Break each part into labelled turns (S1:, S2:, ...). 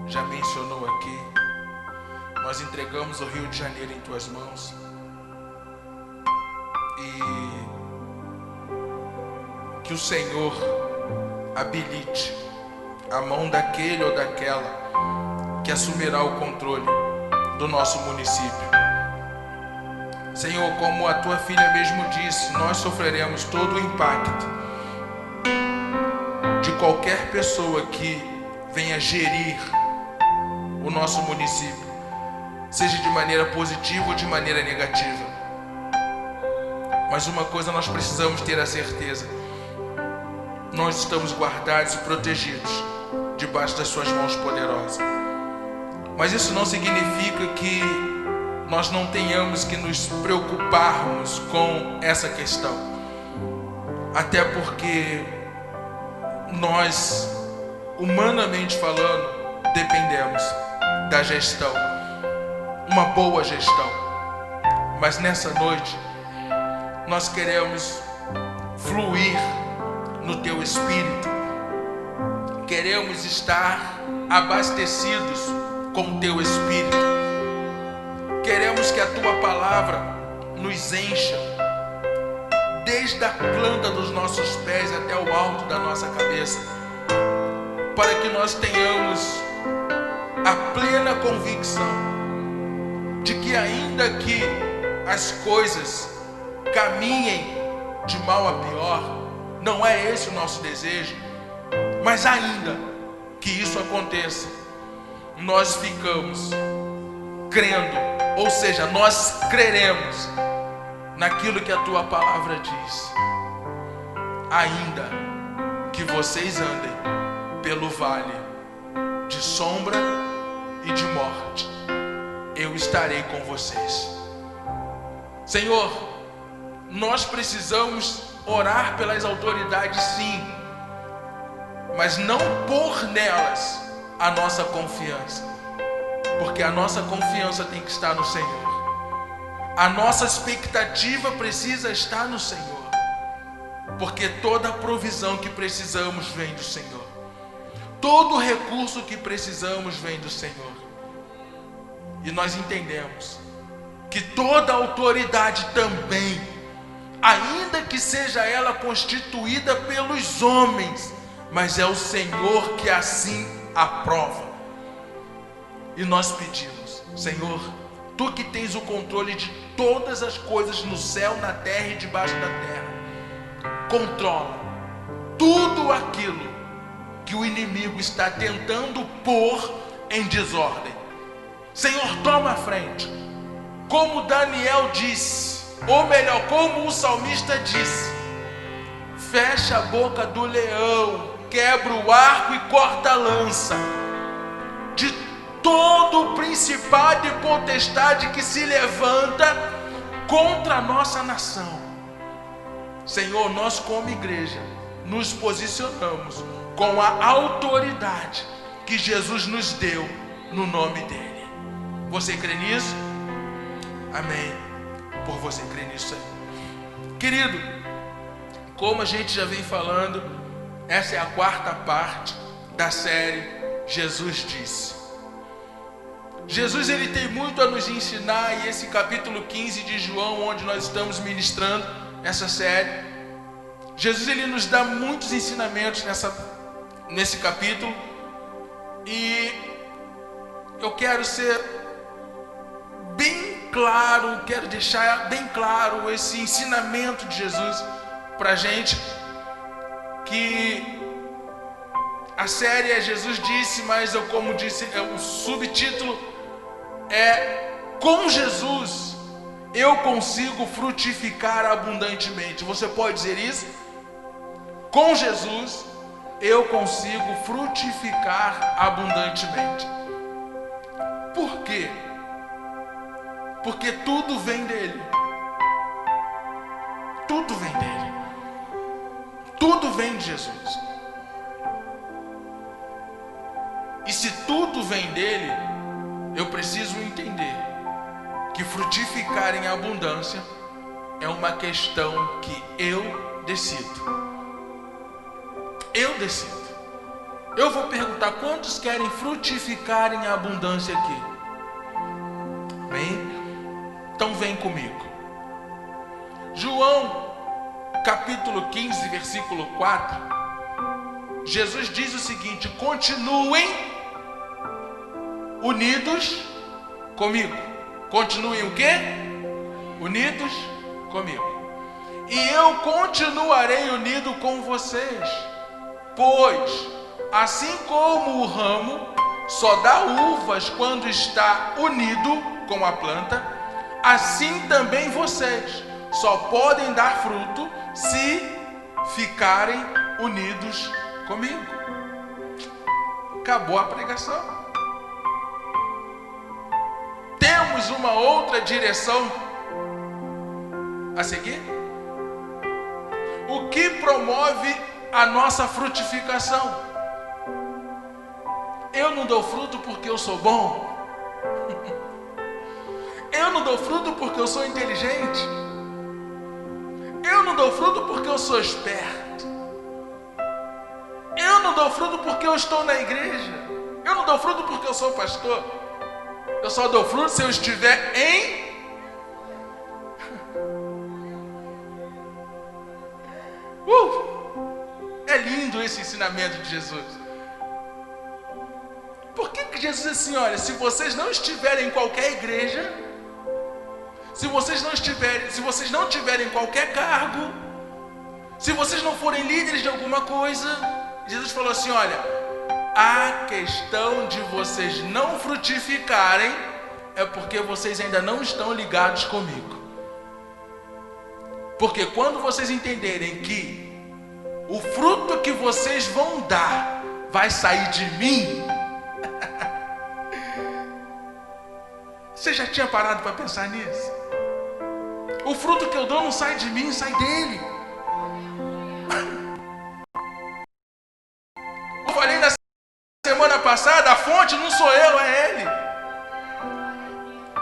S1: já mencionou aqui, nós entregamos o Rio de Janeiro em tuas mãos. E que o Senhor habilite a mão daquele ou daquela que assumirá o controle do nosso município. Senhor, como a tua filha mesmo disse, nós sofreremos todo o impacto de qualquer pessoa que venha gerir o nosso município, seja de maneira positiva ou de maneira negativa. Mas uma coisa nós precisamos ter a certeza: nós estamos guardados e protegidos debaixo das suas mãos poderosas. Mas isso não significa que nós não tenhamos que nos preocuparmos com essa questão. Até porque nós, humanamente falando, dependemos da gestão, uma boa gestão. Mas nessa noite nós queremos fluir no teu Espírito, queremos estar abastecidos com o teu Espírito, queremos que a tua palavra nos encha desde a planta dos nossos pés até o alto da nossa cabeça, para que nós tenhamos a plena convicção de que, ainda que as coisas caminhem de mal a pior, não é esse o nosso desejo, mas ainda que isso aconteça, nós ficamos crendo, ou seja, nós creremos naquilo que a tua palavra diz. Ainda que vocês andem pelo vale de sombra e de morte, eu estarei com vocês. Senhor, nós precisamos orar pelas autoridades, sim, mas não pôr nelas a nossa confiança, porque a nossa confiança tem que estar no Senhor. A nossa expectativa precisa estar no Senhor, porque toda a provisão que precisamos vem do Senhor, todo o recurso que precisamos vem do Senhor. E nós entendemos que toda autoridade também, ainda que seja ela constituída pelos homens, mas é o Senhor que assim aprova. E nós pedimos, Senhor, tu que tens o controle de todas as coisas no céu, na terra e debaixo da terra, controla tudo aquilo que o inimigo está tentando pôr em desordem. Senhor, toma a frente, como Daniel disse, ou melhor, como o salmista disse: fecha a boca do leão, quebra o arco e corta a lança de todo o principado e potestade que se levanta contra a nossa nação. Senhor, nós como igreja nos posicionamos com a autoridade que Jesus nos deu no nome dele. Você crê nisso? Amém. Por você crer nisso aí. Querido, como a gente já vem falando, essa é a quarta parte da série Jesus Disse. Jesus, ele tem muito a nos ensinar, e esse capítulo 15 de João, onde nós estamos ministrando essa série, Jesus, ele nos dá muitos ensinamentos nesse capítulo, e eu quero ser bem claro, quero deixar bem claro esse ensinamento de Jesus para a gente, que a série é Jesus Disse, mas eu, como disse, o subtítulo é: com Jesus eu consigo frutificar abundantemente. Você pode dizer isso? Com Jesus eu consigo frutificar abundantemente. Por quê? Porque tudo vem dele. Tudo vem dele. Tudo vem de Jesus. E se tudo vem dele, eu preciso entender que frutificar em abundância é uma questão que eu decido. Eu decido. Eu vou perguntar: quantos querem frutificar em abundância aqui? Amém? Então vem comigo. João capítulo 15, versículo 4. Jesus diz o seguinte: continuem unidos comigo. Continuem o quê? Unidos comigo. E eu continuarei unido com vocês. Pois, assim como o ramo só dá uvas quando está unido com a planta, assim também vocês só podem dar fruto se ficarem unidos comigo. Acabou a pregação. Temos uma outra direção a seguir? O que promove a nossa frutificação? Eu não dou fruto porque eu sou bom. Eu não dou fruto porque eu sou inteligente. Eu não dou fruto porque eu sou esperto. Eu não dou fruto porque eu estou na igreja. Eu não dou fruto porque eu sou pastor. Eu só dou fruto se eu estiver em... É lindo esse ensinamento de Jesus. Por que Jesus diz assim: olha, se vocês não estiverem em qualquer igreja, se vocês não tiverem qualquer cargo, se vocês não forem líderes de alguma coisa, Jesus falou assim: olha, a questão de vocês não frutificarem é porque vocês ainda não estão ligados comigo. Porque quando vocês entenderem que o fruto que vocês vão dar vai sair de mim. Você já tinha parado para pensar nisso? O fruto que eu dou não sai de mim, sai dele. Eu falei na semana passada, a fonte não sou eu, é ele.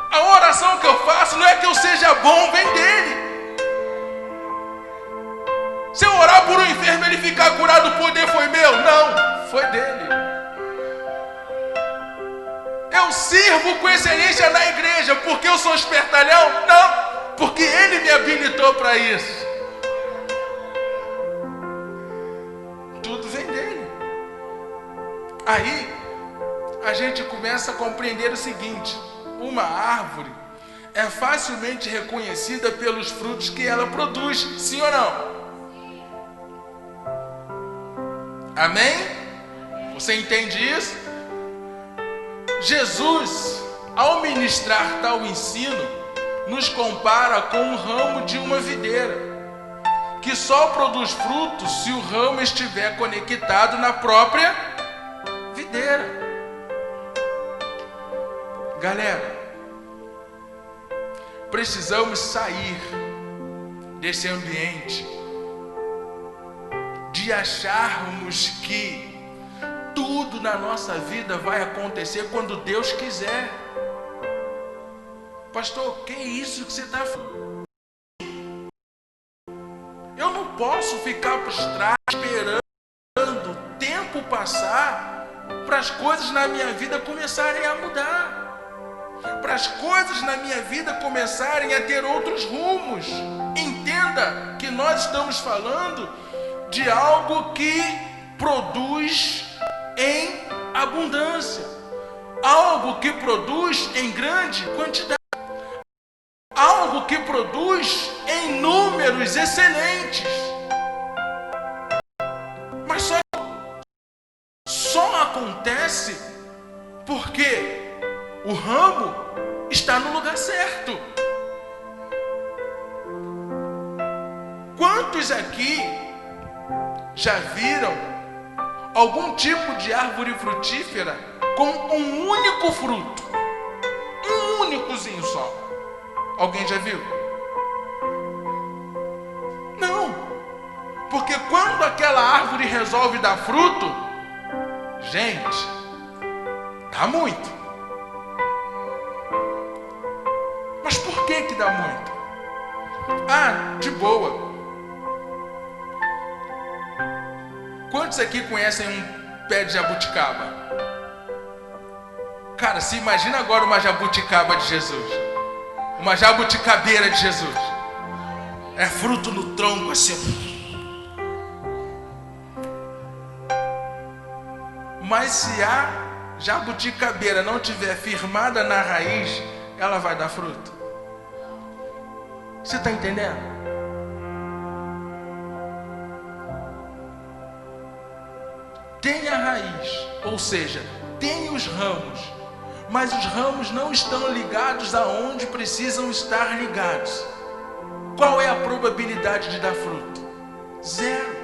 S1: A oração que eu faço não é que eu seja bom, vem dele. Se eu orar por um enfermo e ele ficar curado, o poder foi meu? Não, foi dele. Eu sirvo com excelência na igreja porque eu sou espertalhão? Não, porque ele me habilitou para isso. Tudo vem dele. Aí a gente começa a compreender o seguinte: uma árvore é facilmente reconhecida pelos frutos que ela produz, sim ou não? Amém? Você entende isso? Jesus, ao ministrar tal ensino, nos compara com um ramo de uma videira, que só produz frutos se o ramo estiver conectado na própria videira. Galera, precisamos sair desse ambiente de acharmos que tudo na nossa vida vai acontecer quando Deus quiser. Pastor, que é isso que você está falando? Eu não posso ficar prostrado esperando o tempo passar para as coisas na minha vida começarem a mudar, para as coisas na minha vida começarem a ter outros rumos. Entenda que nós estamos falando de algo que produz em abundância, algo que produz em grande quantidade, algo que produz em números excelentes. Mas só acontece porque o ramo está no lugar certo. Quantos aqui já viram algum tipo de árvore frutífera com um único fruto? Um únicozinho só. Alguém já viu? Não. Porque quando aquela árvore resolve dar fruto, gente, dá muito. Mas por que dá muito? Ah, de boa. Quantos aqui conhecem pé de jabuticaba. Cara, se imagina agora uma jabuticaba de Jesus. Uma jabuticabeira de Jesus. É fruto no tronco assim. Mas se a jabuticabeira não tiver firmada na raiz, ela vai dar fruto. Você está entendendo? Tem a raiz, ou seja, tem os ramos, mas os ramos não estão ligados aonde precisam estar ligados. Qual é a probabilidade de dar fruto? 0.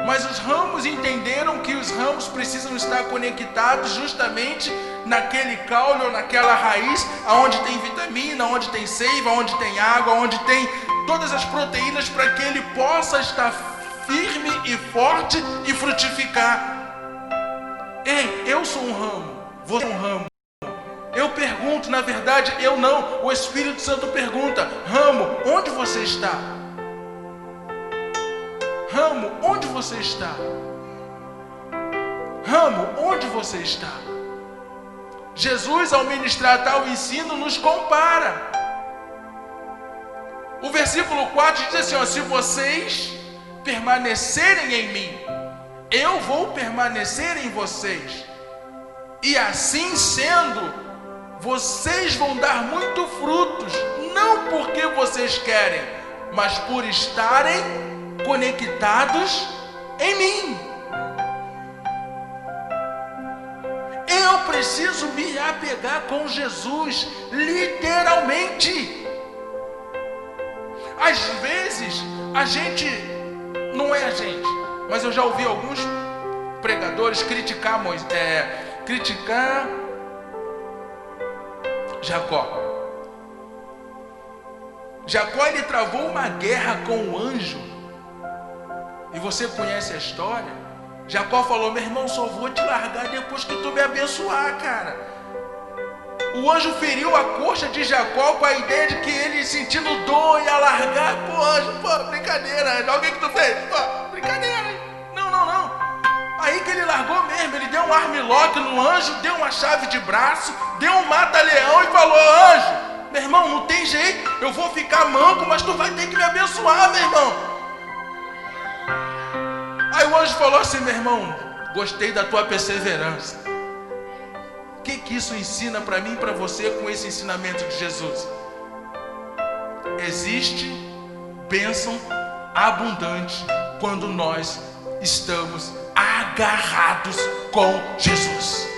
S1: Mas os ramos entenderam que os ramos precisam estar conectados justamente naquele caule ou naquela raiz, aonde tem vitamina, onde tem seiva, onde tem água, onde tem todas as proteínas para que ele possa estar firme e forte e frutificar. Ei, eu sou um ramo, você é um ramo. Eu pergunto, na verdade, eu não. O Espírito Santo pergunta: ramo, onde você está? Ramo, onde você está? Ramo, onde você está? Jesus, ao ministrar tal ensino, nos compara. O versículo 4 diz assim, ó: se vocês permanecerem em mim, eu vou permanecer em vocês, e assim sendo, vocês vão dar muito frutos, não porque vocês querem, mas por estarem conectados em mim. Eu preciso me apegar com Jesus, literalmente. Às vezes, a gente, não é a gente, mas eu já ouvi alguns pregadores criticar Jacó. Jacó, ele travou uma guerra com o anjo. E você conhece a história? Jacó falou: meu irmão, só vou te largar depois que tu me abençoar, cara. O anjo feriu a coxa de Jacó com a ideia de que ele, sentindo dor, ia largar. Pô, anjo, pô, brincadeira. Olha o que tu fez? Pô, brincadeira, hein? Não. Aí que ele largou mesmo. Ele deu um armlock no anjo, deu uma chave de braço, deu um mata-leão e falou: anjo, meu irmão, não tem jeito. Eu vou ficar manco, mas tu vai ter que me abençoar, meu irmão. Aí o anjo falou assim: meu irmão, gostei da tua perseverança. O que isso ensina para mim e para você com esse ensinamento de Jesus? Existe bênção abundante quando nós estamos agarrados com Jesus.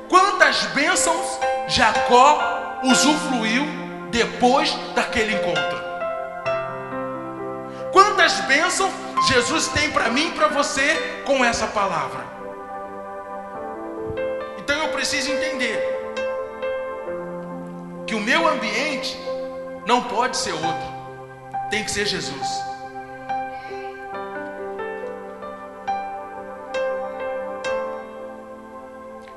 S1: Quantas bênçãos Jacó usufruiu depois daquele encontro? Quantas bênçãos Jesus tem para mim e para você com essa palavra? Então eu preciso entender que o meu ambiente não pode ser outro, tem que ser Jesus.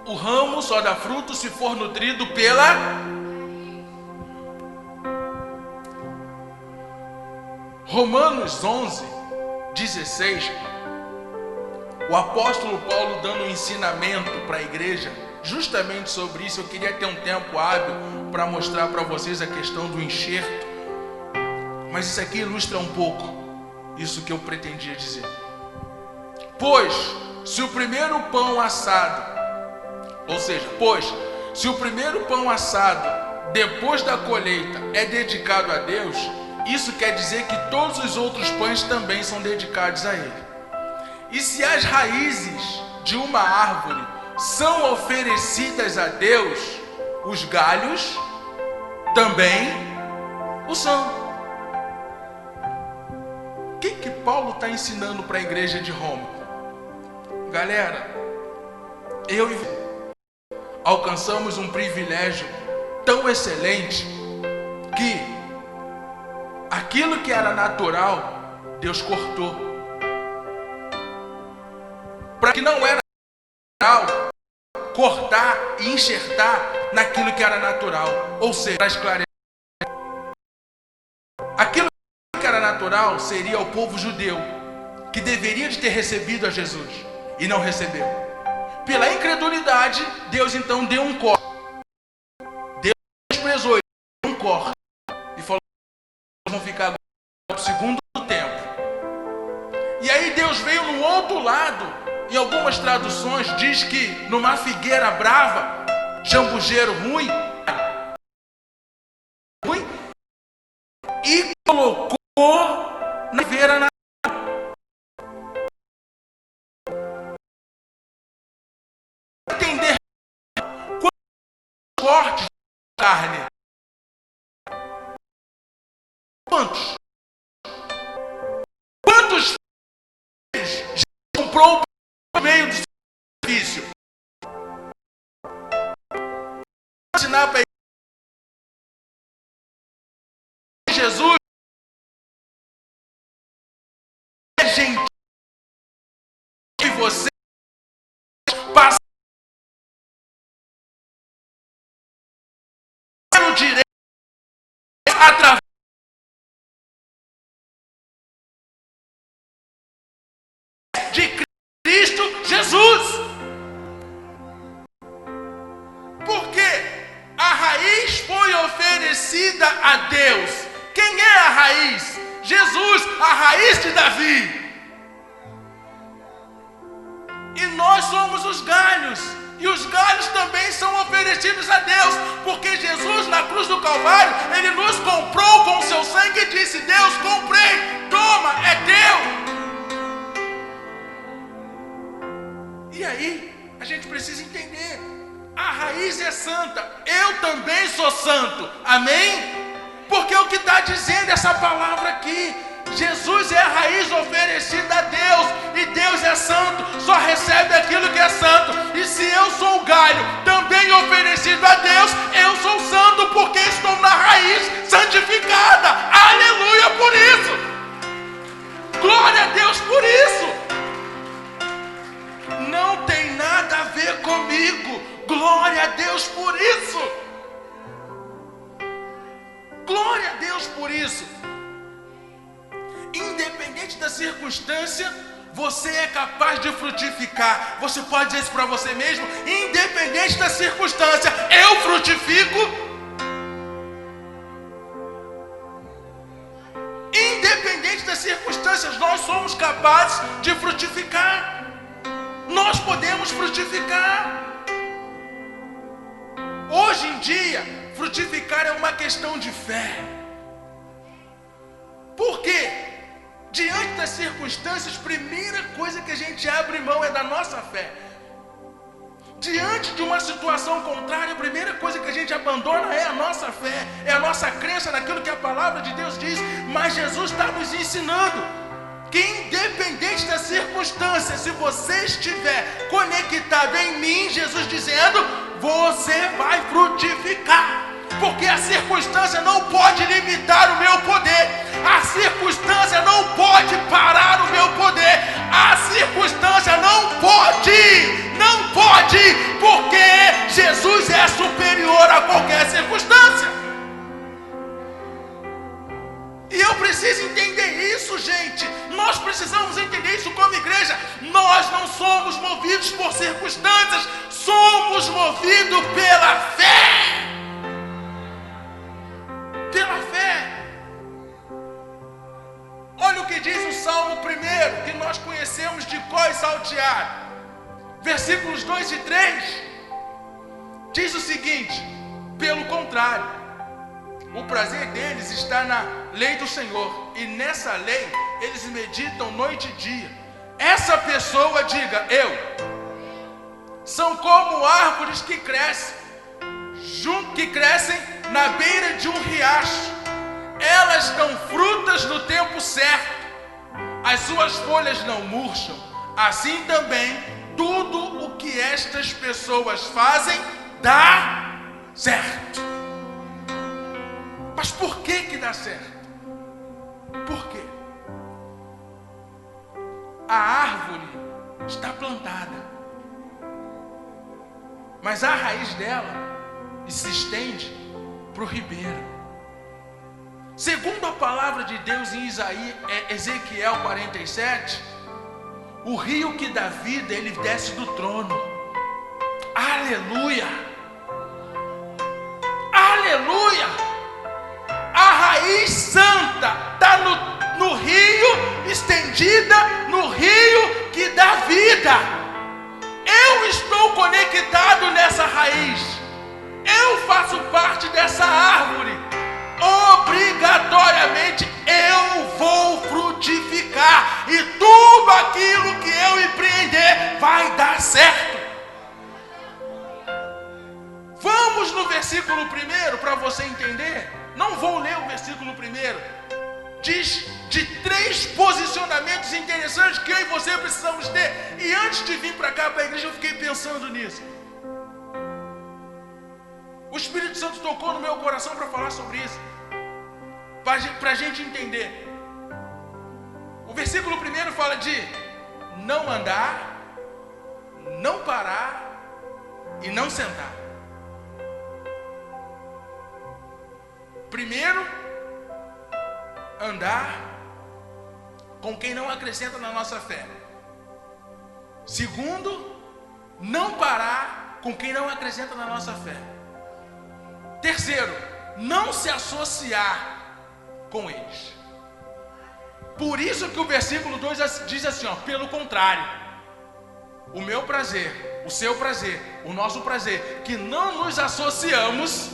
S1: O ramo só dá fruto se for nutrido pela Romanos 11:16. O apóstolo Paulo dando um ensinamento para a igreja justamente sobre isso. Eu queria ter um tempo hábil para mostrar para vocês a questão do enxerto, mas isso aqui ilustra um pouco isso que eu pretendia dizer. Pois se o primeiro pão assado, se o primeiro pão assado depois da colheita é dedicado a Deus, isso quer dizer que todos os outros pães também são dedicados a Ele. E se as raízes de uma árvore são oferecidas a Deus, os galhos também o são. O que Paulo está ensinando para a igreja de Roma? Galera, eu e você alcançamos um privilégio tão excelente que aquilo que era natural, Deus cortou. Para que não era natural, cortar e enxertar naquilo que era natural. Ou seja, para esclarecer, aquilo que era natural seria o povo judeu, que deveria de ter recebido a Jesus e não recebeu. Pela incredulidade, Deus então deu um corte. Deus desprezou, deu um corte e falou: vão ficar agora no segundo tempo. E aí Deus veio no outro lado. Em algumas traduções diz que numa figueira brava, jambujeiro ruim, e colocou na figueira na entender quantos cortes de carne, quantos comprou no meio do sacrifício. Ensinar para Jesus é gentil que você passa no direito através de Cristo Jesus. Porque a raiz foi oferecida a Deus. Quem é a raiz? Jesus, a raiz de Davi. E nós somos os galhos. E os galhos também são oferecidos a Deus. Porque Jesus, na cruz do Calvário, Ele nos comprou com o seu sangue e disse: Deus, comprei, toma, é teu. E aí, a gente precisa entender: a raiz é santa, eu também sou santo, amém? Porque o que está dizendo essa palavra aqui, Jesus é a raiz oferecida a Deus, e Deus é santo, só recebe aquilo que é santo. E se eu sou o galho, também oferecido a Deus, eu sou santo, porque estou na raiz santificada. Aleluia por isso! Glória a Deus por isso! Não tem nada a ver comigo. Glória a Deus por isso. Glória a Deus por isso. Independente da circunstância, você é capaz de frutificar. Você pode dizer isso para você mesmo: independente da circunstância, eu frutifico. Independente das circunstâncias, nós somos capazes de frutificar. Nós podemos frutificar. Hoje em dia, frutificar é uma questão de fé. Por quê? Diante das circunstâncias, primeira coisa que a gente abre mão é da nossa fé. Diante de uma situação contrária, a primeira coisa que a gente abandona é a nossa fé, é a nossa crença naquilo que a palavra de Deus diz. Mas Jesus está nos ensinando que independente das circunstâncias, se você estiver conectado em mim, Jesus dizendo, você vai frutificar. Porque a circunstância não pode limitar o meu poder. A circunstância não pode parar o meu poder. A circunstância não pode, porque Jesus é superior a qualquer circunstância. E eu preciso entender isso, gente. Nós precisamos entender isso como igreja. Nós não somos movidos por circunstâncias, somos movidos pela fé. Pela fé. Olha o que diz o Salmo 1, que nós conhecemos de cor e salteado. Versículos 2 e 3. Diz o seguinte: pelo contrário, o prazer deles está na lei do Senhor, e nessa lei eles meditam noite e dia. Essa pessoa, diga eu, são como árvores que crescem na beira de um riacho. Elas dão frutas no tempo certo, as suas folhas não murcham. Assim também, tudo o que estas pessoas fazem dá certo. Mas por que dá certo? Por quê? A árvore está plantada, mas a raiz dela se estende para o ribeiro. Segundo a palavra de Deus em Ezequiel 47, O rio que dá vida, ele desce do trono. Aleluia! Aleluia! A raiz santa está no rio, estendida no rio que dá vida. Eu estou conectado nessa raiz. Eu faço parte dessa árvore. Obrigatoriamente eu vou frutificar. E tudo aquilo que eu empreender vai dar certo. Vamos no versículo 1 para você entender. Não vou ler o versículo 1. Diz de 3 posicionamentos interessantes que eu e você precisamos ter. E antes de vir para cá, para a igreja, eu fiquei pensando nisso. O Espírito Santo tocou no meu coração para falar sobre isso, para a gente entender. O versículo 1 fala de não andar, não parar e não sentar. Primeiro, andar com quem não acrescenta na nossa fé. Segundo, não parar com quem não acrescenta na nossa fé. Terceiro, não se associar com eles. Por isso que o versículo 2 diz assim, ó, pelo contrário, o meu prazer, o seu prazer, o nosso prazer, que não nos associamos,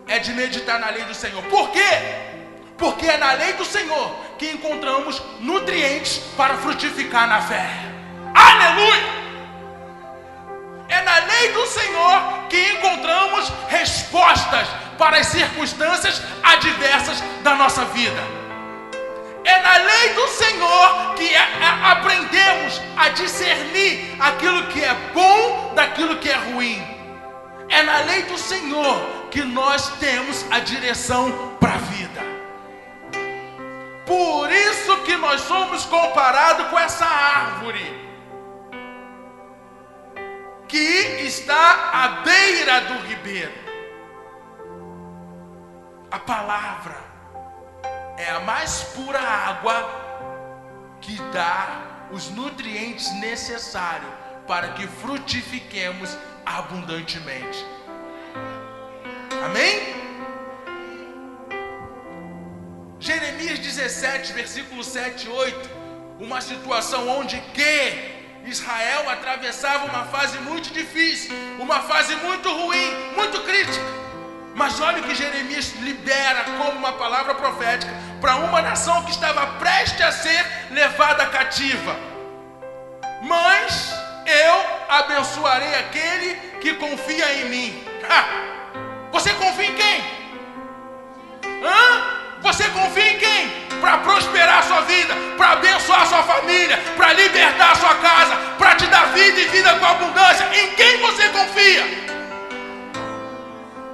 S1: é de meditar na lei do Senhor. Por quê? Porque é na lei do Senhor que encontramos nutrientes para frutificar na fé. Aleluia! É na lei do Senhor que encontramos respostas para as circunstâncias adversas da nossa vida. É na lei do Senhor que aprendemos a discernir aquilo que é bom daquilo que é ruim. É na lei do Senhor que nós temos a direção para a vida. Por isso que nós somos comparados com essa árvore que está à beira do ribeiro. A palavra é a mais pura água que dá os nutrientes necessários para que frutifiquemos abundantemente. Amém? Jeremias 17, versículo 7 e 8. Uma situação onde que Israel atravessava uma fase muito difícil, uma fase muito ruim, muito crítica. Mas olha o que Jeremias libera como uma palavra profética para uma nação que estava prestes a ser levada cativa. Mas eu abençoarei aquele que confia em mim. Você confia em quem? Você confia em quem? Para prosperar a sua vida, para abençoar a sua família, para libertar a sua casa, para te dar vida e vida com abundância. Em quem você confia?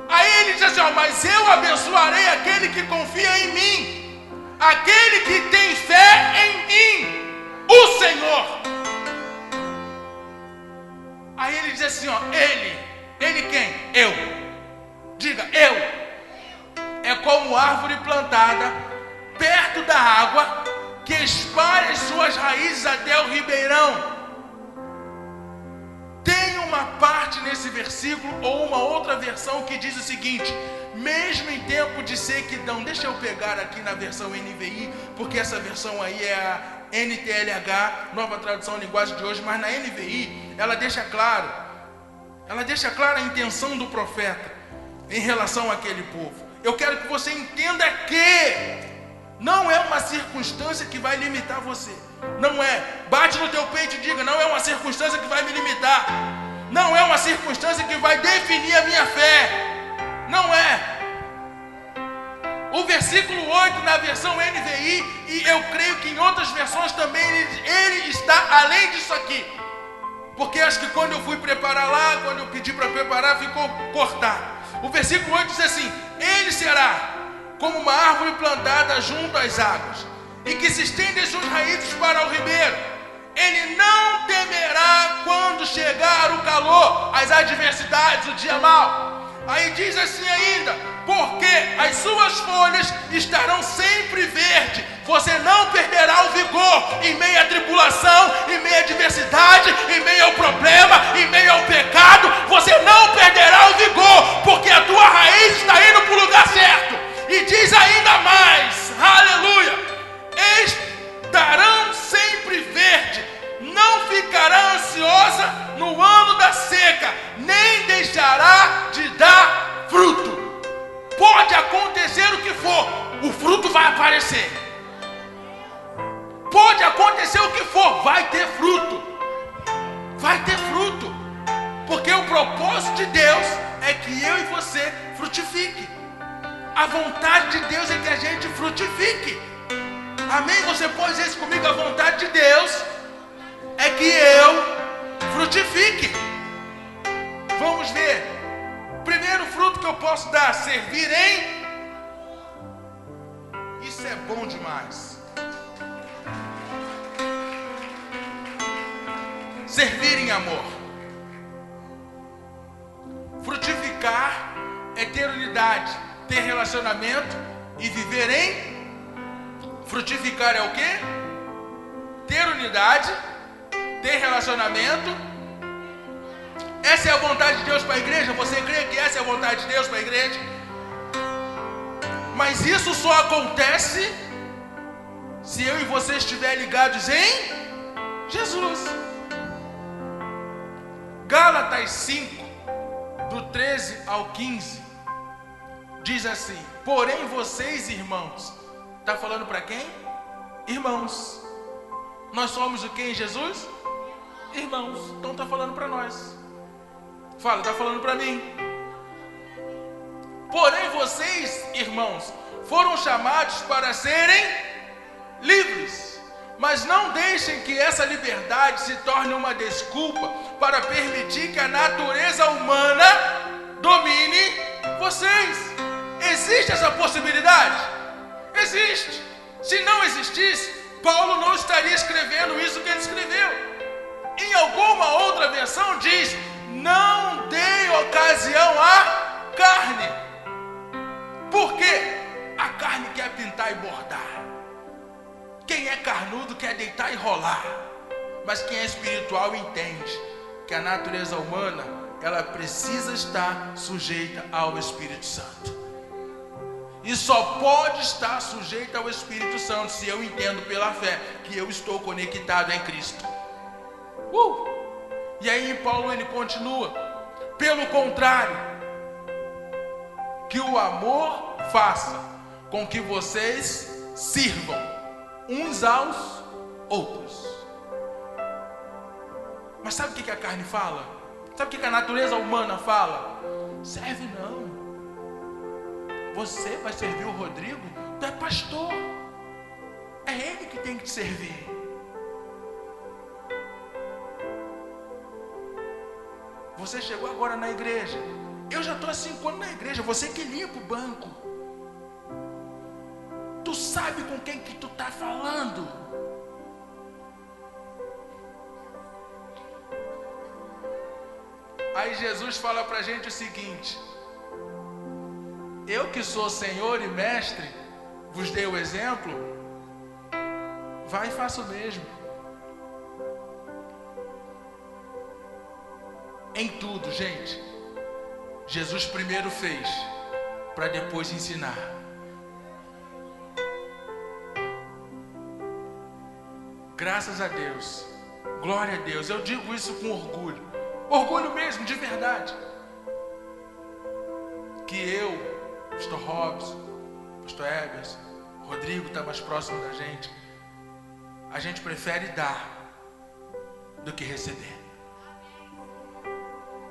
S1: Aí ele diz assim, ó, mas eu abençoarei aquele que confia em mim, aquele que tem fé em mim, o Senhor. Aí ele diz assim, ó, ele quem? Eu. Diga, eu. É como árvore plantada perto da água, que espalha as suas raízes até o ribeirão. Tem uma parte nesse versículo, ou uma outra versão, que diz o seguinte: mesmo em tempo de sequidão. Deixa eu pegar aqui na versão NVI, porque essa versão aí é a NTLH, Nova Tradução Linguagem de Hoje, mas na NVI ela deixa claro a intenção do profeta em relação àquele povo. Eu quero que você entenda que não é uma circunstância que vai limitar você. Não é. Bate no teu peito e diga: não é uma circunstância que vai me limitar. Não é uma circunstância que vai definir a minha fé. Não é. O versículo 8 na versão NVI, e eu creio que em outras versões também, ele está além disso aqui. Porque acho que quando eu fui preparar lá, quando eu pedi para preparar, ficou cortado. O versículo 8 diz assim: ele será como uma árvore plantada junto às águas, e que se estende as suas raízes para o ribeiro. Ele não temerá quando chegar o calor, as adversidades, o dia mau, Aí diz assim ainda: porque as suas folhas estarão sempre verdes, você não perderá o vigor em meio à tribulação, em meio à adversidade, em meio ao problema, em meio ao pecado. Você não perderá o vigor, porque a tua raiz está indo para o lugar certo. E diz ainda mais, aleluia: estarão sempre verdes, não ficará ansiosa no ano da seca, nem deixará de dar fruto. Pode acontecer o que for, o fruto vai aparecer. Pode acontecer o que for, vai ter fruto. Vai ter fruto. Porque o propósito de Deus é que eu e você frutifique. A vontade de Deus é que a gente frutifique. Amém? Você pode dizer isso comigo? A vontade de Deus é que eu frutifique. Vamos ver. Primeiro fruto que eu posso dar: servir em. Isso é bom demais. Servir em amor. Frutificar é ter unidade, ter relacionamento e viver em. Frutificar é o quê? Ter unidade, ter relacionamento. Essa é a vontade de Deus para a igreja? Você crê que essa é a vontade de Deus para a igreja? Mas isso só acontece se eu e você estiverem ligados em Jesus. Gálatas 5, do 13 ao 15, diz assim: porém vocês, irmãos, está falando para quem? Irmãos. Nós somos o que em Jesus? Irmãos. Então está falando para nós. Fala, está falando para mim. Porém vocês, irmãos, foram chamados para serem livres. Mas não deixem que essa liberdade se torne uma desculpa para permitir que a natureza humana domine vocês. Existe essa possibilidade? Existe. Se não existisse, Paulo não estaria escrevendo isso que ele escreveu. Em alguma outra versão diz: não dê ocasião à carne. Por quê? A carne quer pintar e bordar. Quem é carnudo quer deitar e rolar. Mas quem é espiritual entende que a natureza humana, ela precisa estar sujeita ao Espírito Santo. E só pode estar sujeita ao Espírito Santo se eu entendo pela fé que eu estou conectado em Cristo. E aí Paulo ele continua: pelo contrário, que o amor faça com que vocês sirvam uns aos outros. Mas sabe o que a carne fala? Sabe o que a natureza humana fala? Serve não. Você vai servir o Rodrigo? Tu é pastor. É ele que tem que te servir. Você chegou agora na igreja. Eu já estou há 5 anos na igreja. Você que limpa o banco. Tu sabe com quem que tu está falando. Aí Jesus fala para a gente o seguinte: eu que sou Senhor e Mestre, vos dei o exemplo, vai e faça o mesmo. Em tudo, gente, Jesus primeiro fez, para depois ensinar. Graças a Deus, glória a Deus, eu digo isso com orgulho, orgulho mesmo, de verdade, que eu, Pastor Robson, Pastor Eberson, Rodrigo está mais próximo da gente, a gente prefere dar do que receber.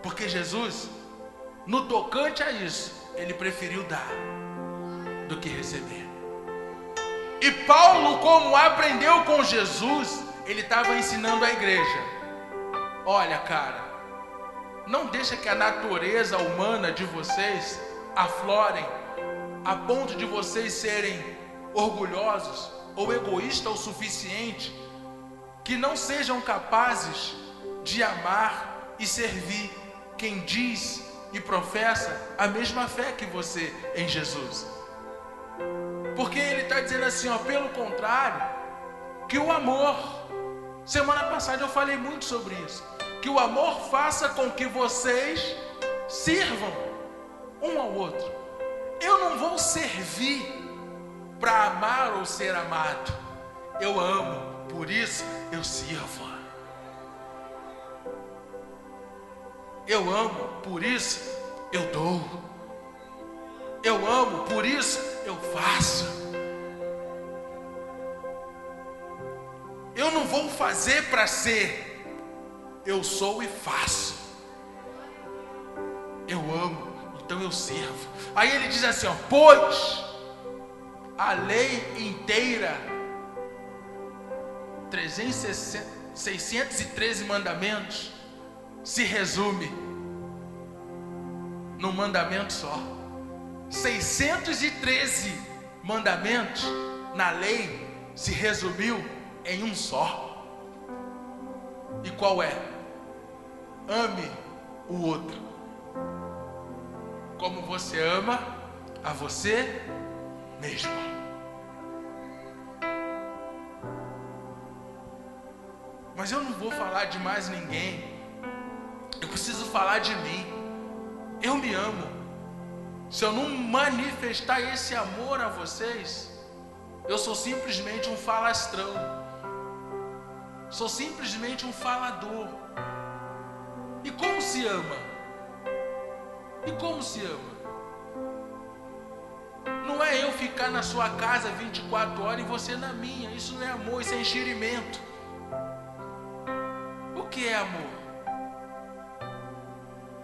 S1: Porque Jesus, no tocante a isso, ele preferiu dar do que receber. E Paulo, como aprendeu com Jesus, ele estava ensinando a igreja: olha, cara, não deixa que a natureza humana de vocês aflorem a ponto de vocês serem orgulhosos ou egoístas o suficiente que não sejam capazes de amar e servir quem diz e professa a mesma fé que você em Jesus. Porque ele está dizendo assim, ó, pelo contrário, que o amor, semana passada eu falei muito sobre isso, que o amor faça com que vocês sirvam um ao outro. Eu não vou servir para amar ou ser amado. Eu amo, por isso eu sirvo. Eu amo, por isso eu dou. Eu amo, por isso eu faço. Eu não vou fazer para ser. Eu sou e faço. Eu amo, então eu sirvo. Aí ele diz assim, ó, pois a lei inteira, 613 mandamentos, se resume num mandamento só. 613 mandamentos na lei se resumiu em um só. E qual é? Ame o outro como você ama a você mesmo. Mas eu não vou falar de mais ninguém. Eu preciso falar de mim. Eu me amo. Se eu não manifestar esse amor a vocês, eu sou simplesmente um falastrão. Sou simplesmente um falador. E como se ama? E como se ama? Não é eu ficar na sua casa 24 horas e você na minha. Isso não é amor, isso é enxerimento. O que é amor?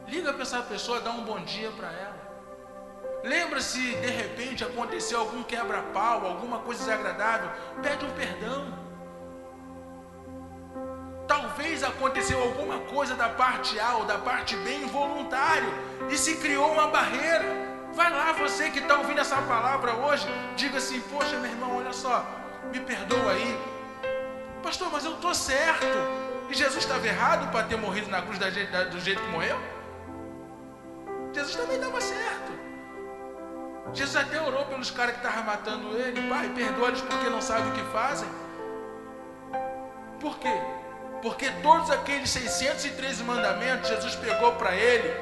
S1: Liga para essa pessoa, dá um bom dia para ela. Lembra se de repente aconteceu algum quebra-pau, alguma coisa desagradável, pede um perdão. Talvez aconteceu alguma coisa da parte A ou da parte B involuntário e se criou uma barreira. Vai lá, você que está ouvindo essa palavra hoje, diga assim, poxa meu irmão, olha só, me perdoa aí. Pastor, mas eu estou certo. E Jesus estava errado para ter morrido na cruz do jeito que morreu? Jesus também estava certo. Jesus até orou pelos caras que estavam matando ele. Pai, perdoa-lhes porque não sabem o que fazem. Por quê? Porque todos aqueles 613 mandamentos, Jesus pegou para ele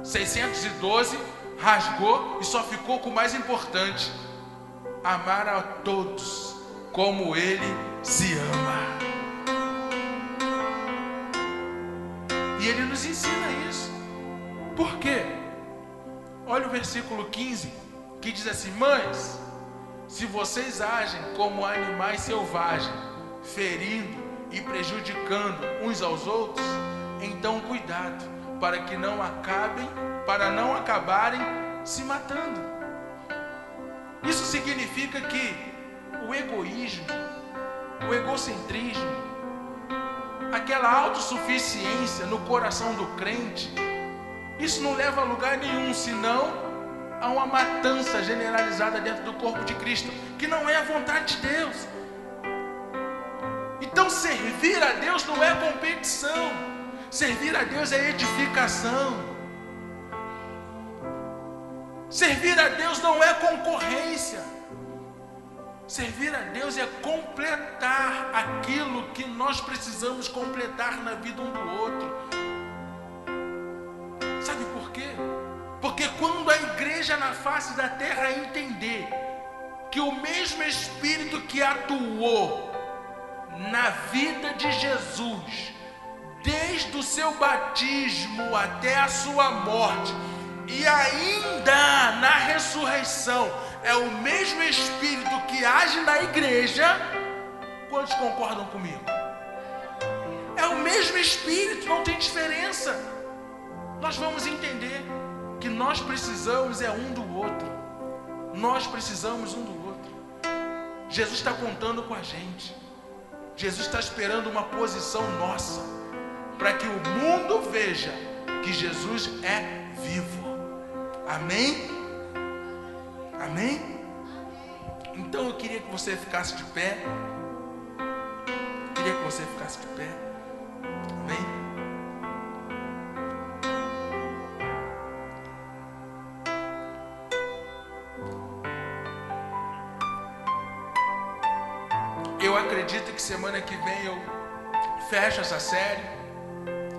S1: 612, rasgou e só ficou com o mais importante: amar a todos como ele se ama. E ele nos ensina isso. Por quê? Olha o versículo 15, que diz assim: mães, se vocês agem como animais selvagens, ferindo e prejudicando uns aos outros, então cuidado, para não acabarem se matando. Isso significa que o egoísmo, o egocentrismo, aquela autossuficiência no coração do crente, isso não leva a lugar nenhum, senão a uma matança generalizada dentro do corpo de Cristo, que não é a vontade de Deus. Então servir a Deus não é competição, servir a Deus é edificação. Servir a Deus não é concorrência. Servir a Deus é completar aquilo que nós precisamos completar na vida um do outro. Sabe por quê? Porque quando a igreja na face da terra entender que o mesmo Espírito que atuou na vida de Jesus, desde o seu batismo até a sua morte, e ainda na ressurreição, é o mesmo Espírito que age na igreja. Quantos concordam comigo? É o mesmo Espírito, não tem diferença. Nós vamos entender que nós precisamos um do outro. Nós precisamos um do outro. Jesus está contando com a gente. Jesus está esperando uma posição nossa, para que o mundo veja que Jesus é vivo. Amém? Amém? Então eu queria que você ficasse de pé. Queria que você ficasse de pé. Amém? eu acredito que semana que vem eu fecho essa série.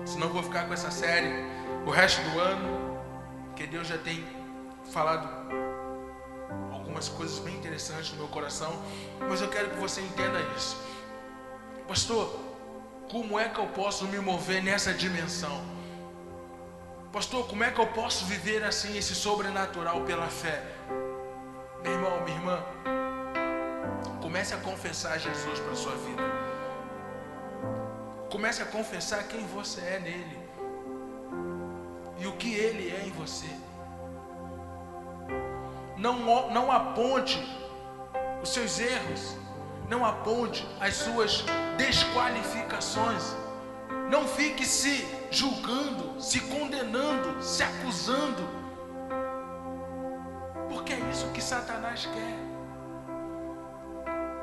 S1: Senão eu vou ficar com essa série o resto do ano. Porque Deus já tem falado algumas coisas bem interessantes no meu coração. Mas eu quero que você entenda isso. Pastor, como é que eu posso me mover nessa dimensão? Pastor, como é que eu posso viver assim esse sobrenatural pela fé? Meu irmão, minha irmã, comece a confessar Jesus para a sua vida. Comece a confessar quem você é nele e o que ele é em você. Não aponte os seus erros, não aponte as suas desqualificações. Não fique se julgando, se condenando, se acusando, porque é isso que Satanás quer.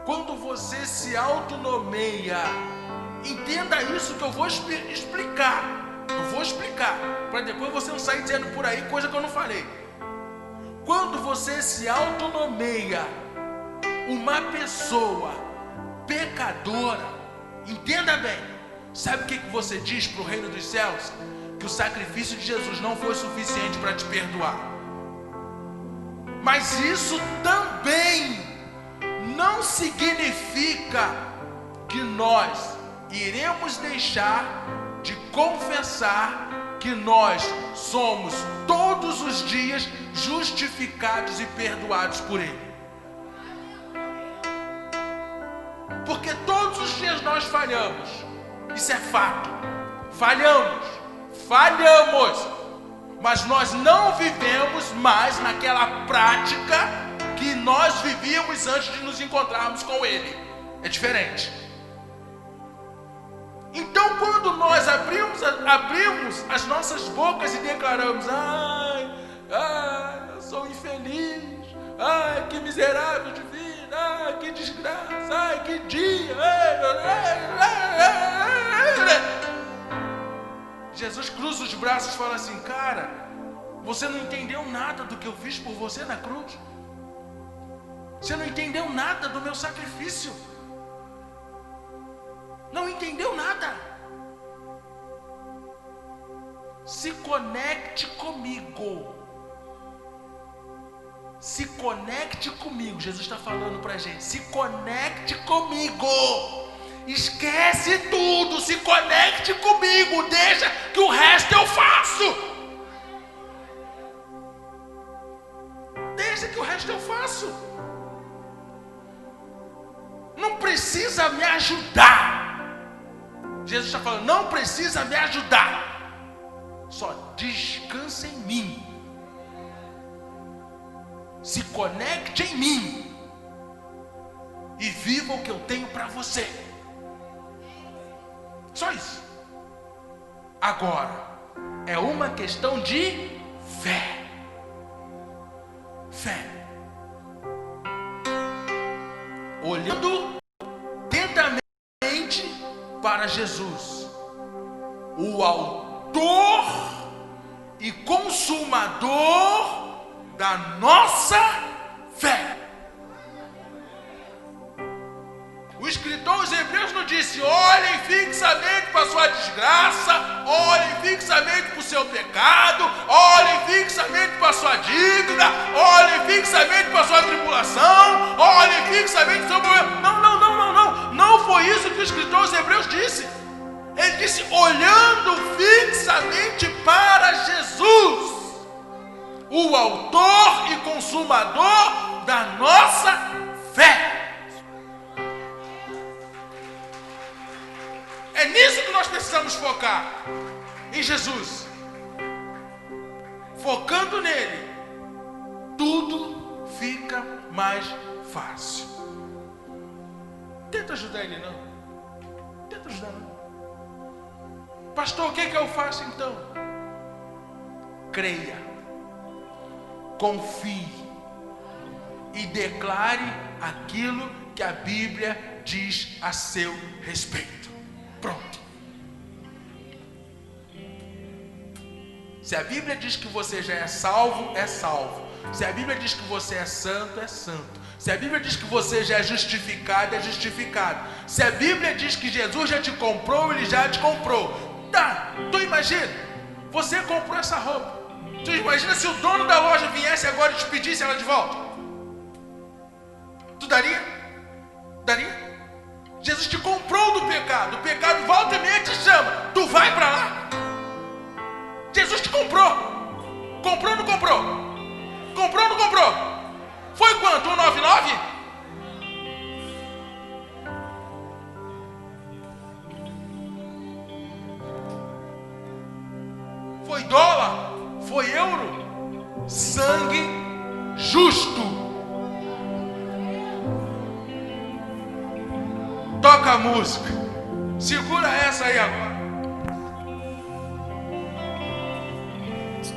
S1: Quando você se autonomeia, entenda isso que eu vou explicar. Eu vou explicar, para depois você não sair dizendo por aí coisa que eu não falei. Quando você se autonomeia uma pessoa pecadora, entenda bem, sabe o que você diz para o reino dos céus? Que o sacrifício de Jesus não foi suficiente para te perdoar. Mas isso também não significa que nós iremos deixar de confessar que nós somos todos os dias justificados e perdoados por Ele. Porque todos os dias nós falhamos. Isso é fato. Falhamos. Mas nós não vivemos mais naquela prática que nós vivíamos antes de nos encontrarmos com Ele. É diferente. Então, quando nós abrimos as nossas bocas e declaramos: ai, eu sou infeliz, ai, que miserável de vida, ai, que desgraça, ai, que dia, Jesus cruza os braços e fala assim: cara, você não entendeu nada do que eu fiz por você na cruz. Você não entendeu nada do meu sacrifício. Não entendeu nada. Se conecte comigo. Se conecte comigo. Jesus está falando para a gente: se conecte comigo. Esquece tudo. Se conecte comigo. Deixa que o resto eu faço. Deixa que o resto eu faço. Não precisa me ajudar. Jesus está falando: não precisa me ajudar. Só descansa em mim. Se conecte em mim. E viva o que eu tenho para você. Só isso. Agora, é uma questão de fé. Fé. Olhando atentamente para Jesus, o autor e consumador da nossa fé. O escritor aos Hebreus nos disse: olhem fixamente para a sua desgraça, olhem fixamente para o seu pecado, olhem fixamente para a sua dívida, olhem fixamente para a sua tribulação, olhem fixamente para o seu problema. Não foi isso que o escritor aos Hebreus disse. Ele disse: olhando fixamente para Jesus, o autor e consumador da nossa fé. É nisso que nós precisamos focar, em Jesus. Focando nele, tudo fica mais fácil. Tenta ajudar ele não. Tenta ajudar não. Pastor, o que eu faço então? Creia, confie e declare aquilo que a Bíblia diz a seu respeito. Pronto. Se a Bíblia diz que você já é salvo, é salvo. Se a Bíblia diz que você é santo, é santo. Se a Bíblia diz que você já é justificado, é justificado. Se a Bíblia diz que Jesus já te comprou, Ele já te comprou. Tá, tu imagina, você comprou essa roupa. Tu imagina se o dono da loja viesse agora e te pedisse ela de volta. Tu daria? Daria? Jesus te comprou do pecado. O pecado volta e meia te chama. Tu vai para lá. Jesus te comprou. Comprou ou não comprou? Comprou ou não comprou? Foi quanto? 1,99? Foi dólar? Foi euro? Sangue justo. Toca a música. Segura essa aí agora.